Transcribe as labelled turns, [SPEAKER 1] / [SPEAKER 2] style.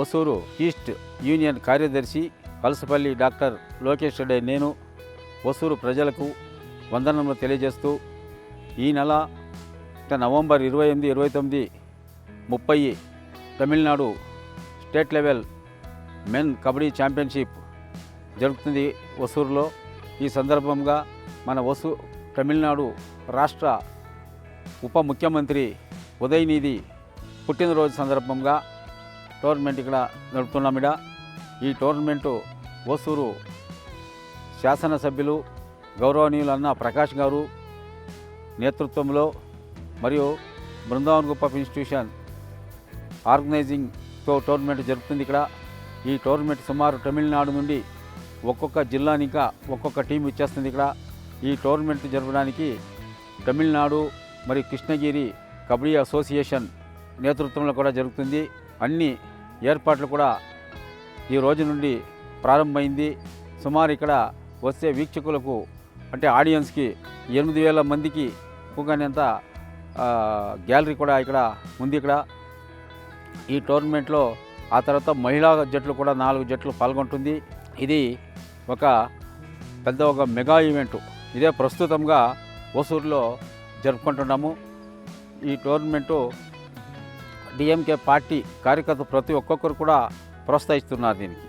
[SPEAKER 1] Hosur east union కార్యదర్శి Palasapalli doctor Lokesh Reddy నేను ఒసూరు ప్రజలకు వందనములు తెలియజేస్తూ ఈ నెల November 28, 29, 30 Tamil Nadu state level men kabaddi championship జరుగుతుంది ఒసూరులో. ఈ సందర్భంగా మన తమిళనాడు రాష్ట్ర ఉప ముఖ్యమంత్రి ఉదయనిధి పుట్టినరోజు సందర్భంగా టోర్నమెంట్ ఇక్కడ నడుపుతున్నామిడ. ఈ టోర్నమెంటు ఒసూరు శాసనసభ్యులు గౌరవనీయులు అన్న ప్రకాష్ గారు నేతృత్వంలో మరియు బృందావన్ గ్రూప్ ఆఫ్ ఇన్స్టిట్యూషన్ ఆర్గనైజింగ్తో టోర్నమెంట్ జరుగుతుంది ఇక్కడ. ఈ టోర్నమెంట్ సుమారు తమిళనాడు నుండి ఒక్కొక్క జిల్లా ఇంకా ఒక్కొక్క టీం ఇచ్చేస్తుంది ఇక్కడ. ఈ టోర్నమెంట్ జరపడానికి తమిళనాడు మరియు కృష్ణగిరి కబడ్డీ అసోసియేషన్ నేతృత్వంలో కూడా జరుగుతుంది. అన్ని ఏర్పాట్లు కూడా ఈ రోజు నుండి ప్రారంభమైంది. సుమారు ఇక్కడ వచ్చే వీక్షకులకు అంటే ఆడియన్స్కి 8,000 మందికి ఎక్కువగానేంత గ్యాలరీ కూడా ఇక్కడ ఉంది ఇక్కడ ఈ టోర్నమెంట్లో. ఆ తర్వాత మహిళా జట్లు కూడా 4 జట్లు పాల్గొంటుంది. ఇది ఒక మెగా ఈవెంటు. ఇదే ప్రస్తుతంగా ఒసూరులో జరుపుకుంటున్నాము. ఈ టోర్నమెంటు డిఎంకే పార్టీ కార్యకర్తలు ప్రతి ఒక్కొక్కరు కూడా ప్రోత్సహిస్తున్నారు దీనికి.